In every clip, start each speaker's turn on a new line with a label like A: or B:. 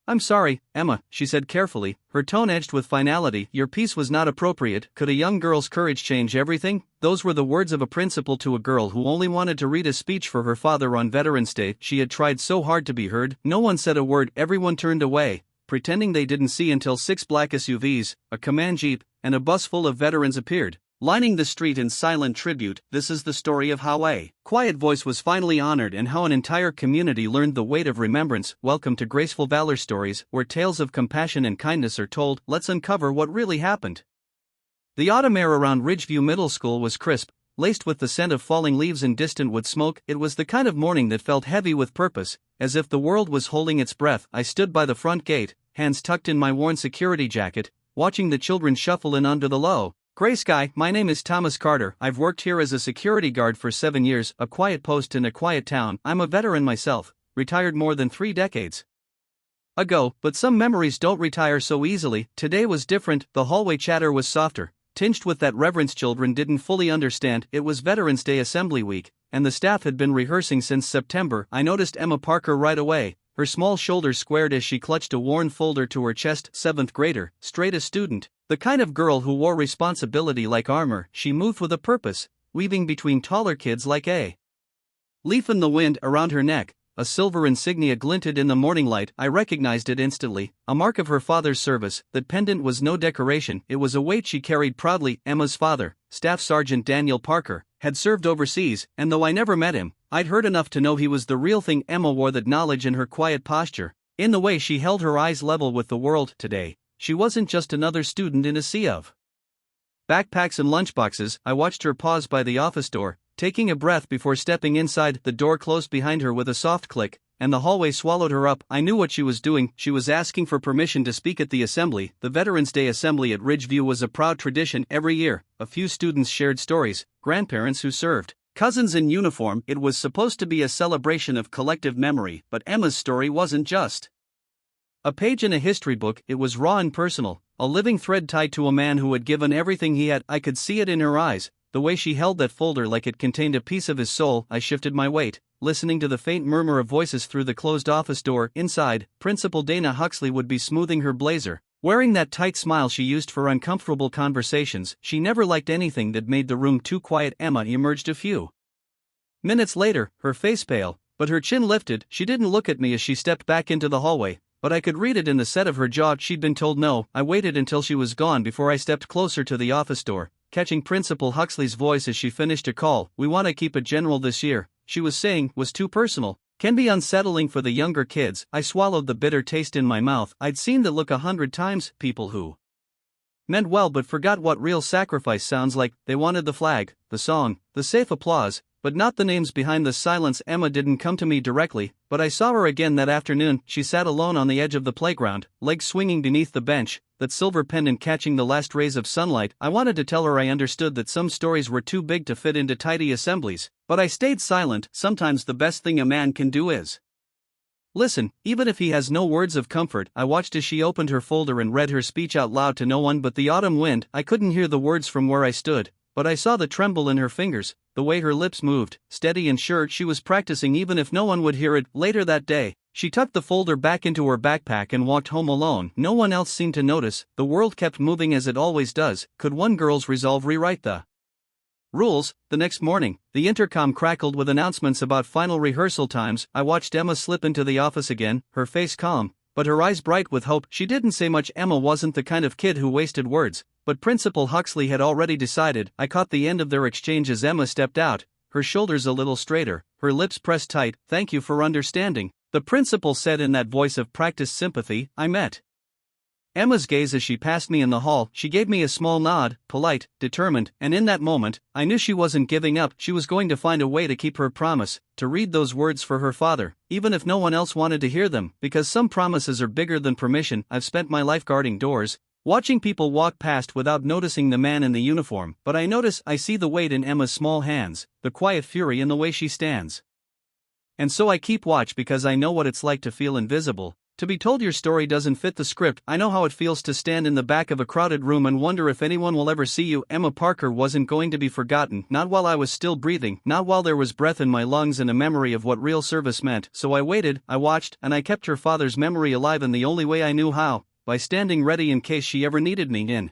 A: "I'm sorry, Emma," she said carefully, her tone edged with finality. "Your piece was not appropriate." Could a young girl's courage change everything? Those were the words of a principal to a girl who only wanted to read a speech for her father on Veterans Day. She had tried so hard to be heard. No one said a word, everyone turned away, pretending they didn't see until 6 black SUVs, a command jeep, and a bus full of veterans appeared, lining the street in silent tribute. This is the story of how a quiet voice was finally honored and how an entire community learned the weight of remembrance. Welcome to Graceful Valor Stories, where tales of compassion and kindness are told. Let's uncover what really happened. The autumn air around Ridgeview Middle School was crisp, laced with the scent of falling leaves and distant wood smoke. It was the kind of morning that felt heavy with purpose, as if the world was holding its breath. I stood by the front gate, hands tucked in my worn security jacket, watching the children shuffle in under the low gray sky. "My name is Thomas Carter. I've worked here as a security guard for 7 years, a quiet post in a quiet town. I'm a veteran myself, retired more than 3 decades ago, but some memories don't retire so easily." Today was different. The hallway chatter was softer, tinged with that reverence children didn't fully understand. It was Veterans Day Assembly Week, and the staff had been rehearsing since September. I noticed Emma Parker right away, her small shoulders squared as she clutched a worn folder to her chest. 7th grader, straight A student, the kind of girl who wore responsibility like armor. She moved with a purpose, weaving between taller kids like a leaf in the wind. Around her neck, a silver insignia glinted in the morning light. I recognized it instantly, a mark of her father's service. That pendant was no decoration, it was a weight she carried proudly. Emma's father, Staff Sergeant Daniel Parker, had served overseas, and though I never met him, I'd heard enough to know he was the real thing. Emma wore that knowledge in her quiet posture, in the way she held her eyes level with the world. Today, she wasn't just another student in a sea of backpacks and lunchboxes. I watched her pause by the office door, taking a breath before stepping inside. The door closed behind her with a soft click, and the hallway swallowed her up. I knew what she was doing. She was asking for permission to speak at the assembly. The Veterans Day Assembly at Ridgeview was a proud tradition. Every year, a few students shared stories, grandparents who served, cousins in uniform. It was supposed to be a celebration of collective memory, but Emma's story wasn't just a page in a history book. It was raw and personal, a living thread tied to a man who had given everything he had. I could see it in her eyes, the way she held that folder like it contained a piece of his soul. I shifted my weight, listening to the faint murmur of voices through the closed office door. Inside, Principal Dana Huxley would be smoothing her blazer, wearing that tight smile she used for uncomfortable conversations. She never liked anything that made the room too quiet. Emma emerged a few minutes later, her face pale, but her chin lifted. She didn't look at me as she stepped back into the hallway, but I could read it in the set of her jaw. She'd been told no. I waited until she was gone before I stepped closer to the office door, catching Principal Huxley's voice as she finished a call. "We want to keep it general this year," she was saying. "Was too personal. Can be unsettling for the younger kids." I swallowed the bitter taste in my mouth. I'd seen that look 100 times. People who meant well but forgot what real sacrifice sounds like. They wanted the flag, the song, the safe applause, but not the names behind the silence. Emma didn't come to me directly, but I saw her again that afternoon. She sat alone on the edge of the playground, legs swinging beneath the bench, that silver pendant catching the last rays of sunlight. I wanted to tell her I understood that some stories were too big to fit into tidy assemblies, but I stayed silent. Sometimes the best thing a man can do is listen, even if he has no words of comfort. I watched as she opened her folder and read her speech out loud to no one but the autumn wind. I couldn't hear the words from where I stood, but I saw the tremble in her fingers, the way her lips moved, steady and sure. She was practicing even if no one would hear it. Later that day, she tucked the folder back into her backpack and walked home alone. No one else seemed to notice. The world kept moving as it always does. Could one girl's resolve rewrite the rules? The next morning, the intercom crackled with announcements about final rehearsal times. I watched Emma slip into the office again, her face calm, but her eyes bright with hope. She didn't say much. Emma wasn't the kind of kid who wasted words, but Principal Huxley had already decided. I caught the end of their exchange as Emma stepped out, her shoulders a little straighter, her lips pressed tight. "Thank you for understanding," the principal said in that voice of practiced sympathy. I met Emma's gaze as she passed me in the hall. She gave me a small nod, polite, determined, and in that moment, I knew she wasn't giving up. She was going to find a way to keep her promise, to read those words for her father, even if no one else wanted to hear them, because some promises are bigger than permission. I've spent my life guarding doors, watching people walk past without noticing the man in the uniform, but I see the weight in Emma's small hands, the quiet fury in the way she stands. And so I keep watch because I know what it's like to feel invisible, To be told your story doesn't fit the script. I know how it feels to stand in the back of a crowded room and wonder if anyone will ever see you. Emma Parker wasn't going to be forgotten, not while I was still breathing, not while there was breath in my lungs and a memory of what real service meant. So I waited, I watched, and I kept her father's memory alive in the only way I knew how, by standing ready in case she ever needed me in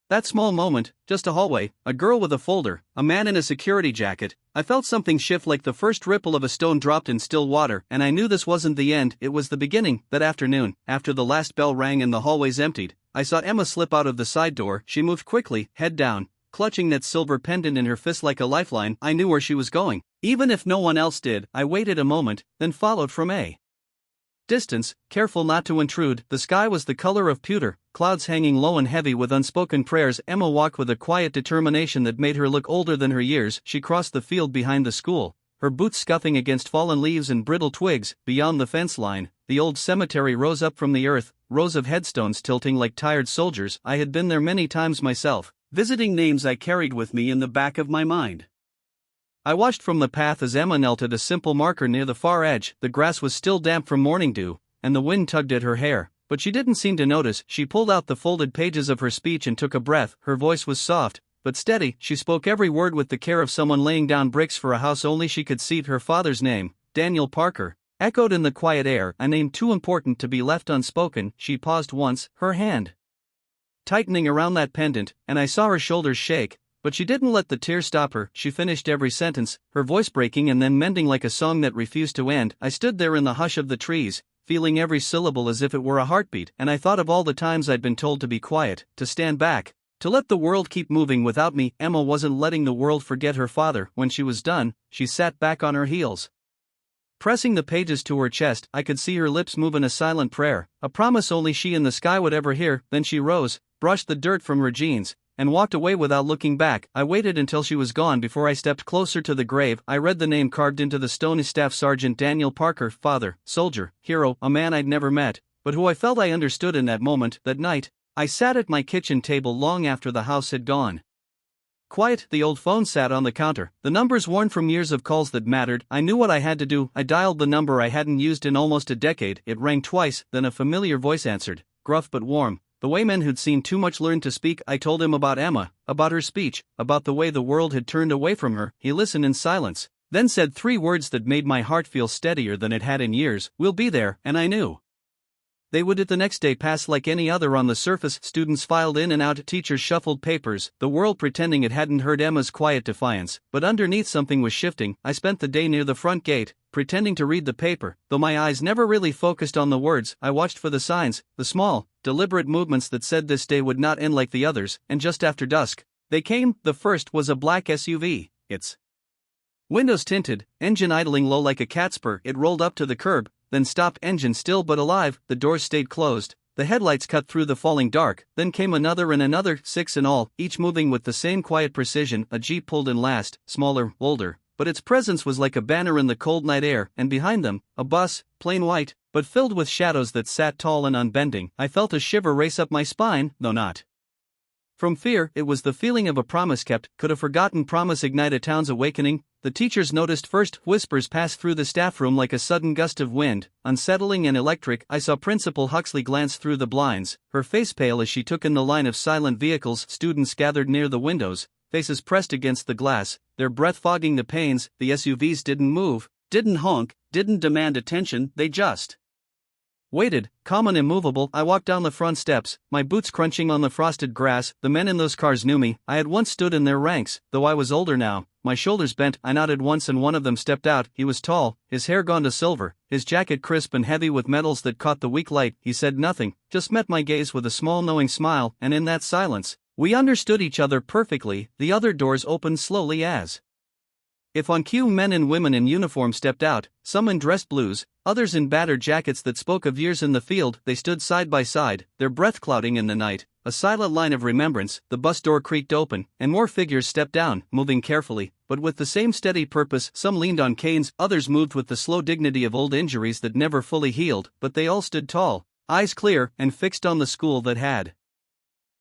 A: that small moment, just a hallway, a girl with a folder, a man in a security jacket. I felt something shift like the first ripple of a stone dropped in still water, and I knew this wasn't the end, it was the beginning. That afternoon, after the last bell rang and the hallways emptied, I saw Emma slip out of the side door. She moved quickly, head down, clutching that silver pendant in her fist like a lifeline. I knew where she was going. Even if no one else did, I waited a moment, then followed from a distance, careful not to intrude. The sky was the color of pewter, clouds hanging low and heavy with unspoken prayers. Emma walked with a quiet determination that made her look older than her years. She crossed the field behind the school, her boots scuffing against fallen leaves and brittle twigs. Beyond the fence line, the old cemetery rose up from the earth, rows of headstones tilting like tired soldiers. I had been there many times myself, visiting names I carried with me in the back of my mind. I watched from the path as Emma knelt at a simple marker near the far edge. The grass was still damp from morning dew, and the wind tugged at her hair, but she didn't seem to notice. She pulled out the folded pages of her speech and took a breath. Her voice was soft, but steady. She spoke every word with the care of someone laying down bricks for a house only she could see. Her father's name, Daniel Parker, echoed in the quiet air, a name too important to be left unspoken. She paused once, her hand tightening around that pendant, and I saw her shoulders shake. But she didn't let the tears stop her. She finished every sentence, her voice breaking and then mending like a song that refused to end. I stood there in the hush of the trees, feeling every syllable as if it were a heartbeat, and I thought of all the times I'd been told to be quiet, to stand back, to let the world keep moving without me. Emma wasn't letting the world forget her father. When she was done, she sat back on her heels, pressing the pages to her chest. I could see her lips move in a silent prayer, a promise only she and the sky would ever hear. Then she rose, brushed the dirt from her jeans, and walked away without looking back. I waited until she was gone before I stepped closer to the grave. I read the name carved into the stone: Staff Sergeant Daniel Parker, father, soldier, hero, a man I'd never met, but who I felt I understood in that moment. That night, I sat at my kitchen table long after the house had gone quiet. The old phone sat on the counter, the numbers worn from years of calls that mattered. I knew what I had to do. I dialed the number I hadn't used in almost a decade. It rang twice, then a familiar voice answered, gruff but warm, the way men who'd seen too much learned to speak. I told him about Emma, about her speech, about the way the world had turned away from her. He listened in silence, then said three words that made my heart feel steadier than it had in years: "We'll be there." And I knew they would. It the next day passed like any other. On the surface, students filed in and out, teachers shuffled papers, the world pretending it hadn't heard Emma's quiet defiance, but underneath something was shifting. I spent the day near the front gate, pretending to read the paper, though my eyes never really focused on the words. I watched for the signs, the small, deliberate movements that said this day would not end like the others, and just after dusk, they came. The first was a black SUV, its windows tinted, engine idling low like a catspur. It rolled up to the curb, then stopped, engine still but alive. The doors stayed closed, the headlights cut through the falling dark. Then came another and another, 6 in all, each moving with the same quiet precision. A Jeep pulled in last, smaller, older, but its presence was like a banner in the cold night air. And behind them, a bus, plain white, but filled with shadows that sat tall and unbending. I felt a shiver race up my spine, though not from fear. It was the feeling of a promise kept. Could a forgotten promise ignite a town's awakening? The teachers noticed first. Whispers passed through the staff room like a sudden gust of wind, unsettling and electric. I saw Principal Huxley glance through the blinds, her face pale as she took in the line of silent vehicles. Students gathered near the windows, faces pressed against the glass, their breath fogging the panes. The SUVs didn't move, didn't honk, didn't demand attention, they just waited, calm and immovable. I walked down the front steps, my boots crunching on the frosted grass. The men in those cars knew me. I had once stood in their ranks, though I was older now, my shoulders bent. I nodded once and one of them stepped out. He was tall, his hair gone to silver, his jacket crisp and heavy with medals that caught the weak light. He said nothing, just met my gaze with a small knowing smile, and in that silence, we understood each other perfectly. The other doors opened slowly as if on cue. Men and women in uniform stepped out, some in dress blues, others in battered jackets that spoke of years in the field. They stood side by side, their breath clouding in the night, a silent line of remembrance. The bus door creaked open, and more figures stepped down, moving carefully, but with the same steady purpose. Some leaned on canes, others moved with the slow dignity of old injuries that never fully healed, but they all stood tall, eyes clear and fixed on the school that had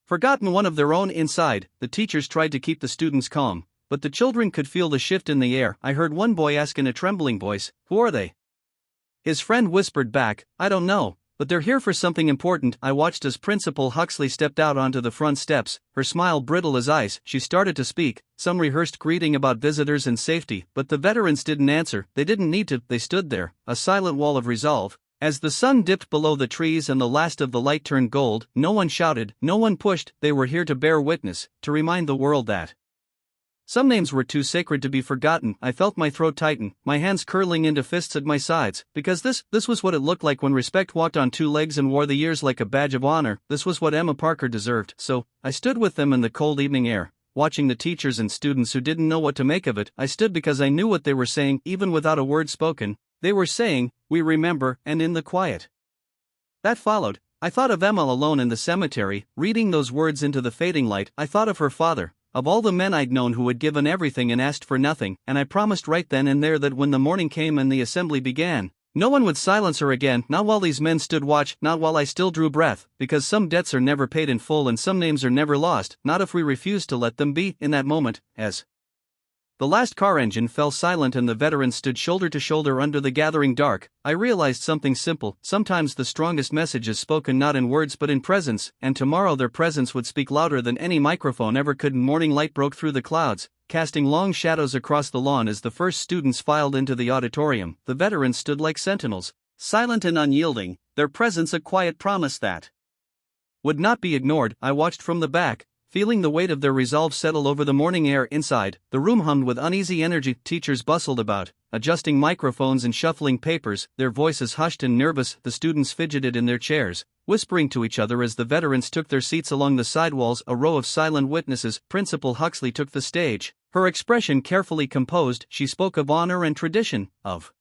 A: forgotten one of their own. Inside, the teachers tried to keep the students calm, but the children could feel the shift in the air. I heard one boy ask in a trembling voice, "Who are they?" His friend whispered back, I don't know, but they're here for something important. I watched as Principal Huxley stepped out onto the front steps, her smile brittle as ice. She started to speak, some rehearsed greeting about visitors and safety, but the veterans didn't answer. They didn't need to. They stood there, a silent wall of resolve. As the sun dipped below the trees and the last of the light turned gold, no one shouted, no one pushed. They were here to bear witness, to remind the world that some names were too sacred to be forgotten. I felt my throat tighten, my hands curling into fists at my sides, because this was what it looked like when respect walked on two legs and wore the years like a badge of honor. This was what Emma Parker deserved. So, I stood with them in the cold evening air, watching the teachers and students who didn't know what to make of it. I stood because I knew what they were saying, even without a word spoken. They were saying, we remember, and in the quiet that followed, I thought of Emma alone in the cemetery, reading those words into the fading light. I thought of her father, of all the men I'd known who had given everything and asked for nothing, and I promised right then and there that when the morning came and the assembly began, no one would silence her again, not while these men stood watch, not while I still drew breath, because some debts are never paid in full and some names are never lost, not if we refuse to let them be. In that moment, as the last car engine fell silent and the veterans stood shoulder to shoulder under the gathering dark, I realized something simple. Sometimes the strongest message is spoken not in words but in presence, and tomorrow their presence would speak louder than any microphone ever could. Morning light broke through the clouds, casting long shadows across the lawn as the first students filed into the auditorium. The veterans stood like sentinels, silent and unyielding, their presence a quiet promise that would not be ignored. I watched from the back, feeling the weight of their resolve settle over the morning air inside. The room hummed with uneasy energy. Teachers bustled about, adjusting microphones and shuffling papers, their voices hushed and nervous. The students fidgeted in their chairs, whispering to each other as the veterans took their seats along the sidewalls. A row of silent witnesses. Principal Huxley took the stage, her expression carefully composed. She spoke of honor and tradition, of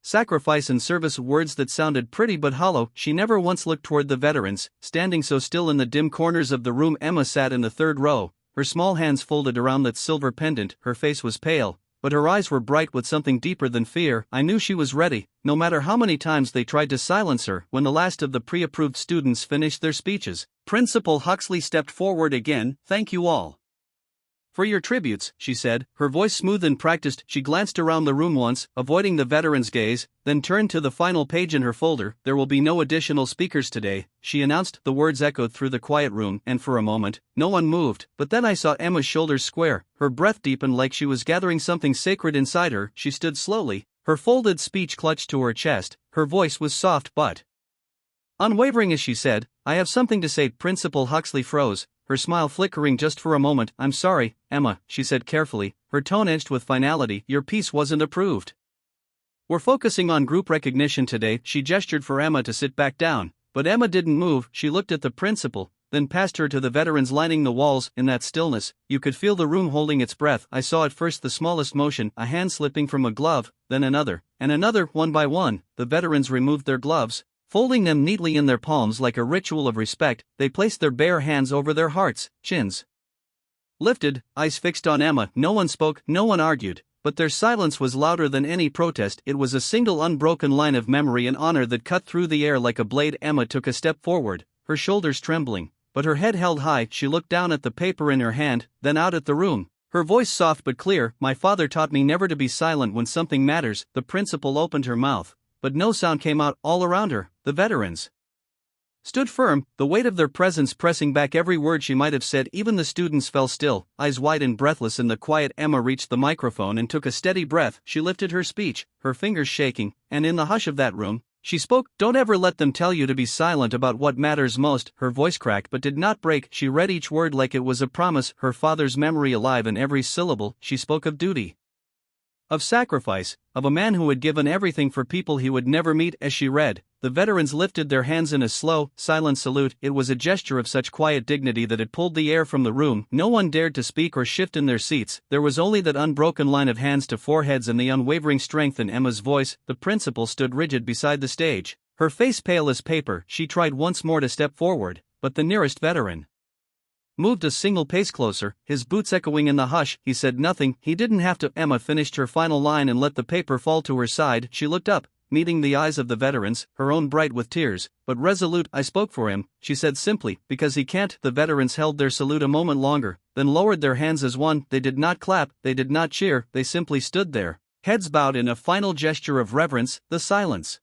A: sacrifice and service, words that sounded pretty but hollow. She never once looked toward the veterans, standing so still in the dim corners of the room. Emma sat in the third row, her small hands folded around that silver pendant. Her face was pale, but her eyes were bright with something deeper than fear. I knew she was ready, no matter how many times they tried to silence her. When the last of the pre-approved students finished their speeches, Principal Huxley stepped forward again. Thank you all for your tributes, she said, her voice smooth and practiced. She glanced around the room once, avoiding the veteran's gaze, then turned to the final page in her folder. There will be no additional speakers today, she announced. The words echoed through the quiet room, and for a moment, no one moved. But then I saw Emma's shoulders square, her breath deepened like she was gathering something sacred inside her. She stood slowly, her folded speech clutched to her chest. Her voice was soft but unwavering as she said, I have something to say. Principal Huxley froze, her smile flickering just for a moment. I'm sorry, Emma, she said carefully, her tone edged with finality. Your piece wasn't approved. We're focusing on group recognition today. She gestured for Emma to sit back down, but Emma didn't move. She looked at the principal, then passed her to the veterans lining the walls. In that stillness, you could feel the room holding its breath. I saw at first the smallest motion, a hand slipping from a glove, then another, and another. One by one, the veterans removed their gloves, folding them neatly in their palms like a ritual of respect. They placed their bare hands over their hearts, chins lifted, eyes fixed on Emma. No one spoke, no one argued, but their silence was louder than any protest. It was a single unbroken line of memory and honor that cut through the air like a blade. Emma took a step forward, her shoulders trembling, but her head held high. She looked down at the paper in her hand, then out at the room, her voice soft but clear. My father taught me never to be silent when something matters. The principal opened her mouth, but no sound came out. All around her, the veterans stood firm, the weight of their presence pressing back every word she might have said. Even the students fell still, eyes wide and breathless in the quiet. Emma reached the microphone and took a steady breath. She lifted her speech, her fingers shaking, and in the hush of that room, she spoke. Don't ever let them tell you to be silent about what matters most. Her voice cracked but did not break. She read each word like it was a promise, her father's memory alive in every syllable. She spoke of duty, of sacrifice, of a man who had given everything for people he would never meet. As she read, the veterans lifted their hands in a slow, silent salute. It was a gesture of such quiet dignity that it pulled the air from the room. No one dared to speak or shift in their seats. There was only that unbroken line of hands to foreheads and the unwavering strength in Emma's voice. The principal stood rigid beside the stage, her face pale as paper. She tried once more to step forward, but the nearest veteran moved a single pace closer, his boots echoing in the hush. He said nothing. He didn't have to. Emma finished her final line and let the paper fall to her side. She looked up, meeting the eyes of the veterans, her own bright with tears, but resolute. I spoke for him, she said simply, because he can't. The veterans held their salute a moment longer, then lowered their hands as one. They did not clap, they did not cheer, they simply stood there, Heads bowed in a final gesture of reverence, the silence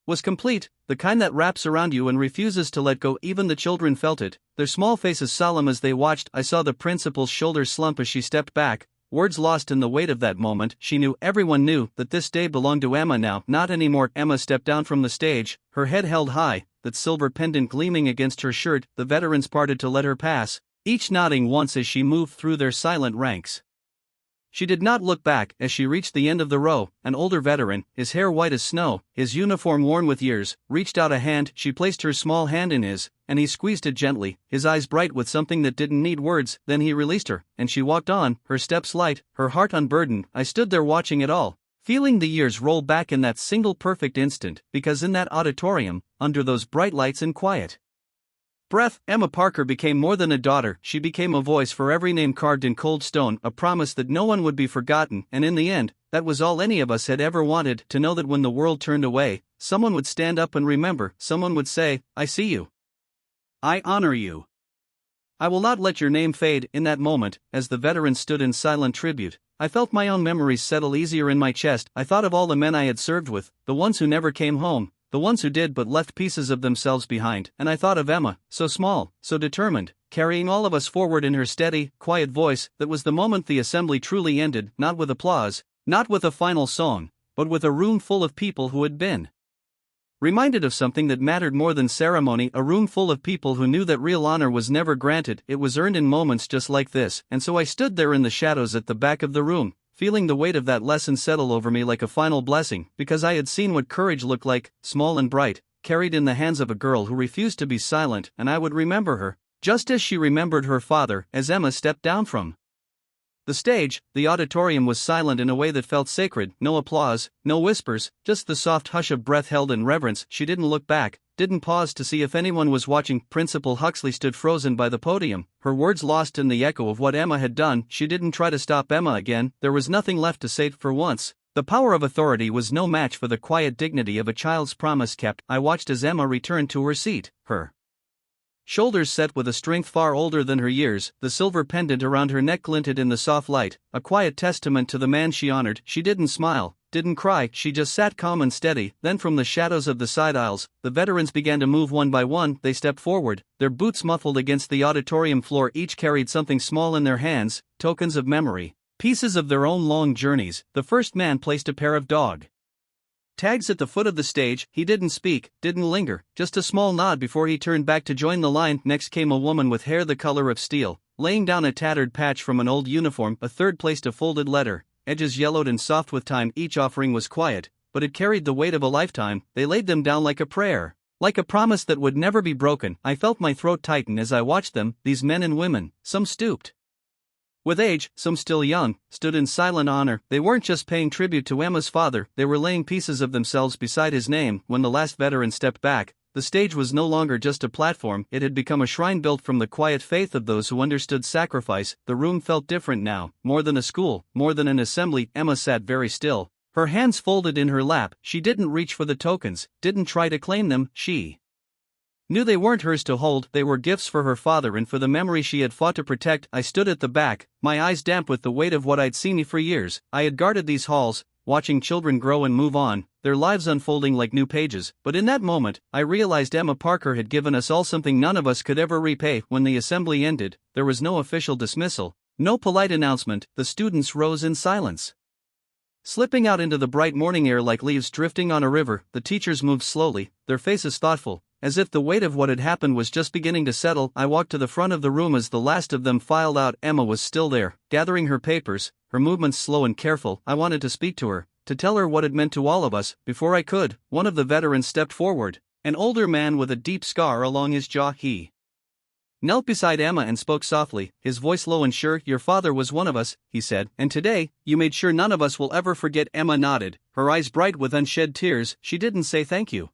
A: was complete, the kind that wraps around you and refuses to let go. Even the children felt it, their small faces solemn as they watched. I saw the principal's shoulders slump as she stepped back, words lost in the weight of that moment. She knew, everyone knew, that this day belonged to Emma now. Not anymore. Emma stepped down from the stage, her head held high, that silver pendant gleaming against her shirt. The veterans parted to let her pass, each nodding once as she moved through their silent ranks. She did not look back as she reached the end of the row. An older veteran, his hair white as snow, his uniform worn with years, reached out a hand. She placed her small hand in his, and he squeezed it gently, his eyes bright with something that didn't need words. Then he released her, and she walked on, her steps light, her heart unburdened. I stood there watching it all, feeling the years roll back in that single perfect instant, because in that auditorium, under those bright lights and quiet breath, Emma Parker became more than a daughter. She became a voice for every name carved in cold stone, a promise that no one would be forgotten. And in the end, that was all any of us had ever wanted, to know that when the world turned away, someone would stand up and remember, someone would say, "I see you. I honor you. I will not let your name fade." In that moment, as the veterans stood in silent tribute, I felt my own memories settle easier in my chest. I thought of all the men I had served with, the ones who never came home, the ones who did but left pieces of themselves behind. And I thought of Emma, so small, so determined, carrying all of us forward in her steady, quiet voice. That was the moment the assembly truly ended, not with applause, not with a final song, but with a room full of people who had been reminded of something that mattered more than ceremony, a room full of people who knew that real honor was never granted, it was earned in moments just like this. And so I stood there in the shadows at the back of the room, feeling the weight of that lesson settle over me like a final blessing, because I had seen what courage looked like, small and bright, carried in the hands of a girl who refused to be silent. And I would remember her, just as she remembered her father, as Emma stepped down from the stage. The auditorium was silent in a way that felt sacred. No applause, no whispers, just the soft hush of breath held in reverence. She didn't look back, didn't pause to see if anyone was watching. Principal Huxley stood frozen by the podium, her words lost in the echo of what Emma had done. She didn't try to stop Emma again, there was nothing left to say. For once, the power of authority was no match for the quiet dignity of a child's promise kept. I watched as Emma returned to her seat, her shoulders set with a strength far older than her years, the silver pendant around her neck glinted in the soft light, a quiet testament to the man she honored. She didn't smile, didn't cry, she just sat calm and steady. Then from the shadows of the side aisles, the veterans began to move one by one. They stepped forward, their boots muffled against the auditorium floor. Each carried something small in their hands, tokens of memory, pieces of their own long journeys. The first man placed a pair of dog tags at the foot of the stage. He didn't speak, didn't linger, just a small nod before he turned back to join the line. Next came a woman with hair the color of steel, laying down a tattered patch from an old uniform. A third placed a folded letter, edges yellowed and soft with time. Each offering was quiet, but it carried the weight of a lifetime. They laid them down like a prayer, like a promise that would never be broken. I felt my throat tighten as I watched them, these men and women, some stooped with age, some still young, stood in silent honor. They weren't just paying tribute to Emma's father, they were laying pieces of themselves beside his name. When the last veteran stepped back, the stage was no longer just a platform, it had become a shrine built from the quiet faith of those who understood sacrifice. The room felt different now, more than a school, more than an assembly. Emma sat very still, her hands folded in her lap. She didn't reach for the tokens, didn't try to claim them. She knew they weren't hers to hold, they were gifts for her father and for the memory she had fought to protect. I stood at the back, my eyes damp with the weight of what I'd seen for years. I had guarded these halls, watching children grow and move on, their lives unfolding like new pages. But in that moment, I realized Emma Parker had given us all something none of us could ever repay. When the assembly ended, there was no official dismissal, no polite announcement. The students rose in silence, slipping out into the bright morning air like leaves drifting on a river. The teachers moved slowly, their faces thoughtful, as if the weight of what had happened was just beginning to settle. I walked to the front of the room as the last of them filed out. Emma was still there, gathering her papers, her movements slow and careful. I wanted to speak to her, to tell her what it meant to all of us. Before I could, one of the veterans stepped forward, an older man with a deep scar along his jaw. He knelt beside Emma and spoke softly, his voice low and sure. "Your father was one of us," he said, "and today, you made sure none of us will ever forget." Emma nodded, her eyes bright with unshed tears. She didn't say thank you.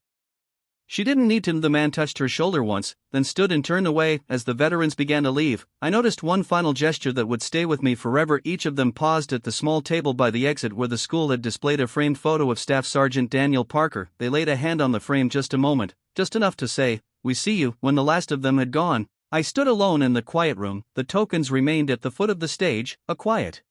A: She didn't need to. The man touched her shoulder once, then stood and turned away. As the veterans began to leave, I noticed one final gesture that would stay with me forever. Each of them paused at the small table by the exit where the school had displayed a framed photo of Staff Sergeant Daniel Parker. They laid a hand on the frame just a moment, just enough to say, "We see you." When the last of them had gone, I stood alone in the quiet room. The tokens remained at the foot of the stage, a quiet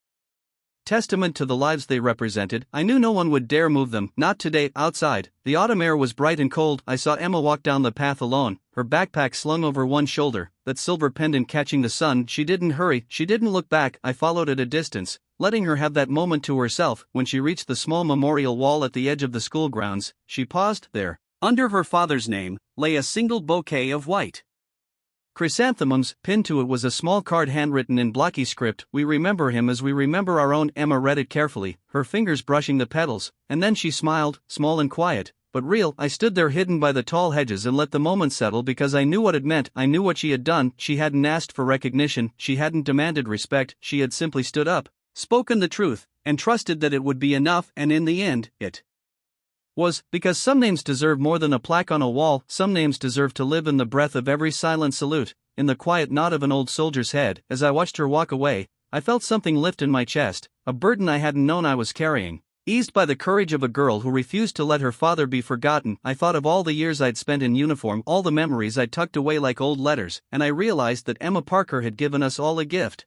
A: testament to the lives they represented. I knew no one would dare move them, not today. Outside, the autumn air was bright and cold. I saw Emma walk down the path alone, her backpack slung over one shoulder, that silver pendant catching the sun. She didn't hurry, she didn't look back. I followed at a distance, letting her have that moment to herself. When she reached the small memorial wall at the edge of the school grounds, she paused. There, under her father's name, lay a single bouquet of white chrysanthemums. Pinned to it was a small card handwritten in blocky script. "We remember him as we remember our own." Emma read it carefully, her fingers brushing the petals, and then she smiled, small and quiet, but real. I stood there hidden by the tall hedges and let the moment settle, because I knew what it meant. I knew what she had done. She hadn't asked for recognition, she hadn't demanded respect, she had simply stood up, spoken the truth, and trusted that it would be enough. And in the end, it was, because some names deserve more than a plaque on a wall. Some names deserve to live in the breath of every silent salute, in the quiet nod of an old soldier's head. As I watched her walk away, I felt something lift in my chest, a burden I hadn't known I was carrying, eased by the courage of a girl who refused to let her father be forgotten. I thought of all the years I'd spent in uniform, all the memories I'd tucked away like old letters, and I realized that Emma Parker had given us all a gift.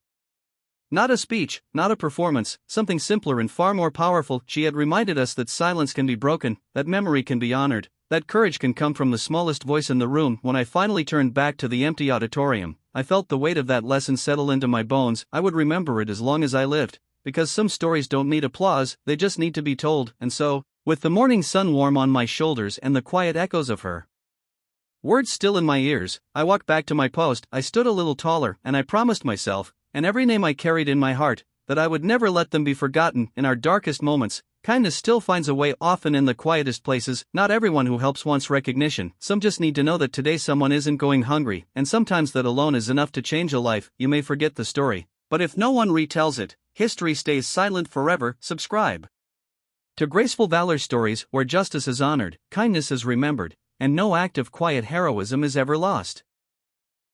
A: Not a speech, not a performance, something simpler and far more powerful. She had reminded us that silence can be broken, that memory can be honored, that courage can come from the smallest voice in the room. When I finally turned back to the empty auditorium, I felt the weight of that lesson settle into my bones. I would remember it as long as I lived, because some stories don't need applause, they just need to be told. And so, with the morning sun warm on my shoulders and the quiet echoes of her words still in my ears, I walked back to my post. I stood a little taller, and I promised myself, and every name I carried in my heart, that I would never let them be forgotten. In our darkest moments, kindness still finds a way, often in the quietest places. Not everyone who helps wants recognition, some just need to know that today someone isn't going hungry, and sometimes that alone is enough to change a life. You may forget the story, but if no one retells it, history stays silent forever. Subscribe to Graceful Valor Stories, where justice is honored, kindness is remembered, and no act of quiet heroism is ever lost.